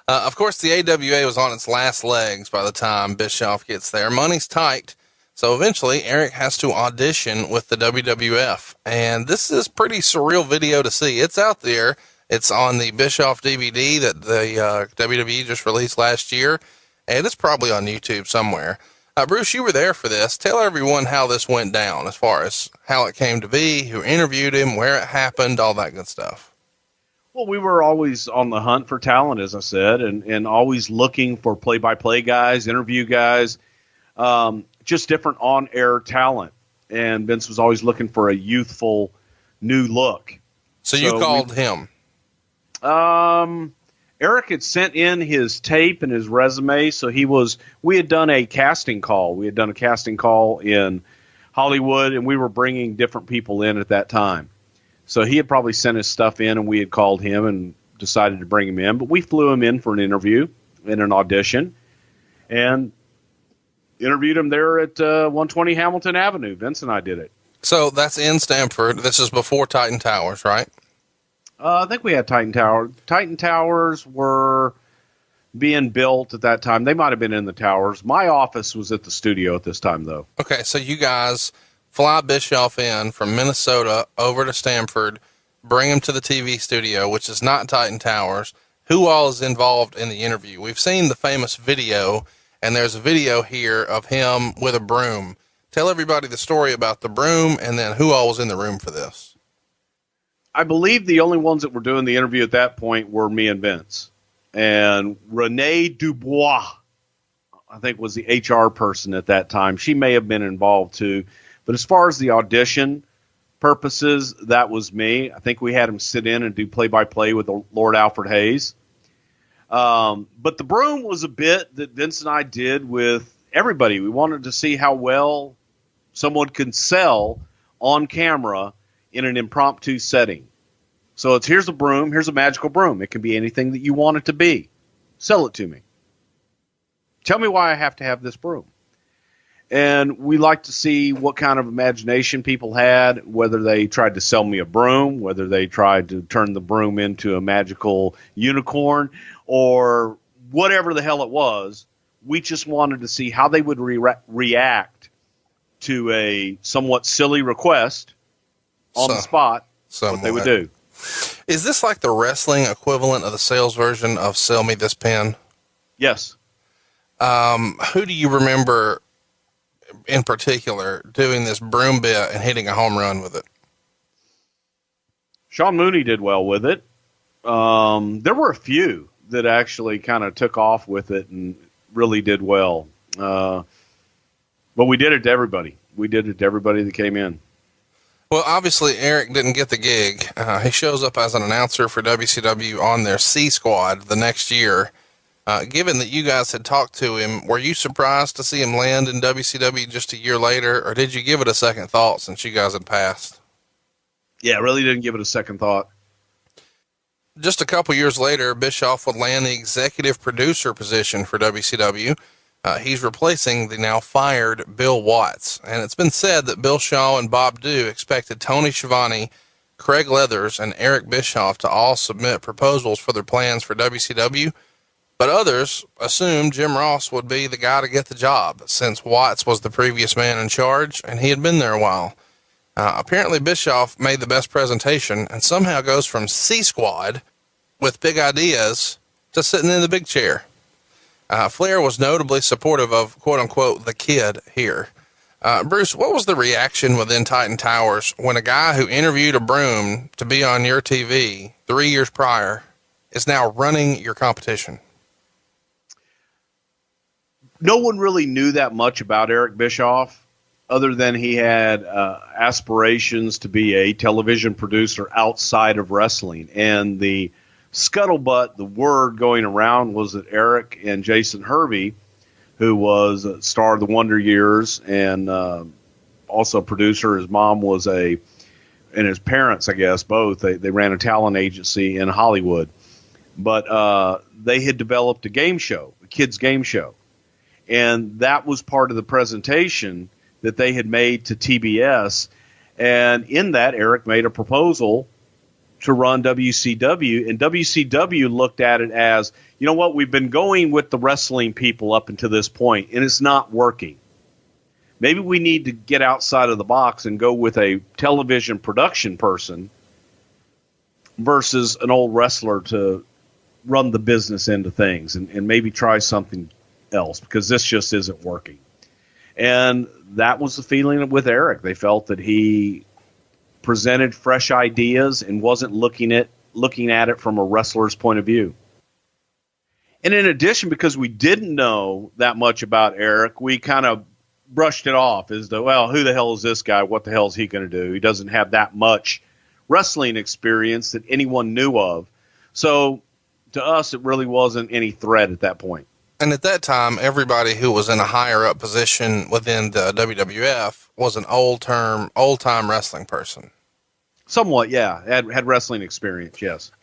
Of course, the AWA was on its last legs by the time Bischoff gets there. Money's tight, so eventually Eric has to audition with the WWF. And this is pretty surreal video to see. It's out there. It's on the Bischoff DVD that the WWE just released last year, and it's probably on YouTube somewhere. Bruce, you were there for this. Tell everyone how this went down as far as how it came to be, who interviewed him, where it happened, all that good stuff. Well, we were always on the hunt for talent, as I said, and always looking for play-by-play guys, interview guys, just different on-air talent. And Vince was always looking for a youthful, new look. So you called him? Eric had sent in his tape and his resume, so we had done a casting call. We had done a casting call in Hollywood, and we were bringing different people in at that time. So he had probably sent his stuff in, and we had called him and decided to bring him in. But we flew him in for an interview and an audition, and interviewed him there at 120 Hamilton Avenue. Vince and I did it. So that's in Stamford. This is before Titan Towers, right? I think we had Titan Towers. Titan Towers were being built at that time. They might have been in the towers. My office was at the studio at this time, though. Okay, so you guys fly Bischoff in from Minnesota over to Stamford, bring him to the TV studio, which is not Titan Towers. Who all is involved in the interview? We've seen the famous video, and there's a video here of him with a broom. Tell everybody the story about the broom, and then who all was in the room for this. I believe the only ones that were doing the interview at that point were me and Vince. And Renee Dubois, I think, was the HR person at that time. She may have been involved too. But as far as the audition purposes, that was me. I think we had him sit in and do play-by-play with Lord Alfred Hayes. But the broom was a bit that Vince and I did with everybody. We wanted to see how well someone could sell on camera in an impromptu setting. So here's a broom, here's a magical broom. It can be anything that you want it to be. Sell it to me. Tell me why I have to have this broom. And we like to see what kind of imagination people had, whether they tried to sell me a broom, whether they tried to turn the broom into a magical unicorn, or whatever the hell it was. We just wanted to see how they would react to a somewhat silly request on the spot, what they would do. Is this like the wrestling equivalent of the sales version of Sell Me This Pen? Yes. Who do you remember in particular doing this broom bit and hitting a home run with it? Sean Mooney did well with it. There were a few that actually kind of took off with it and really did well. But we did it to everybody. We did it to everybody that came in. Well, obviously, Eric didn't get the gig. He shows up as an announcer for WCW on their C Squad the next year. Given that you guys had talked to him, were you surprised to see him land in WCW just a year later, or did you give it a second thought since you guys had passed? Yeah, really didn't give it a second thought. Just a couple years later, Bischoff would land the executive producer position for WCW. He's replacing the now fired Bill Watts. And it's been said that Bill Shaw and Bob Dew expected Tony Schiavone, Craig Leathers, and Eric Bischoff to all submit proposals for their plans for WCW. But others assumed Jim Ross would be the guy to get the job, since Watts was the previous man in charge, and he had been there a while. Apparently Bischoff made the best presentation, and somehow goes from C-Squad with big ideas to sitting in the big chair. Flair was notably supportive of, quote-unquote, the kid here. Bruce, what was the reaction within Titan Towers when a guy who interviewed a broom to be on your TV 3 years prior is now running your competition? No one really knew that much about Eric Bischoff, other than he had aspirations to be a television producer outside of wrestling. And the scuttlebutt, the word going around was that Eric and Jason Hervey, who was a star of the Wonder Years and also a producer, his mom was and his parents, I guess, both, they ran a talent agency in Hollywood. But they had developed a game show, a kids' game show. And that was part of the presentation that they had made to TBS. And in that, Eric made a proposal to run WCW, and WCW looked at it as, you know what, we've been going with the wrestling people up until this point, and it's not working. Maybe we need to get outside of the box and go with a television production person versus an old wrestler to run the business end of things, and maybe try something else, because this just isn't working. And that was the feeling with Eric. They felt that he presented fresh ideas and wasn't looking at it from a wrestler's point of view. And in addition, because we didn't know that much about Eric, we kind of brushed it off as though, well, who the hell is this guy? What the hell is he going to do? He doesn't have that much wrestling experience that anyone knew of. So to us, it really wasn't any threat at that point. And at that time, everybody who was in a higher up position within the WWF was an old-time wrestling person. Somewhat, yeah. Had wrestling experience, yes.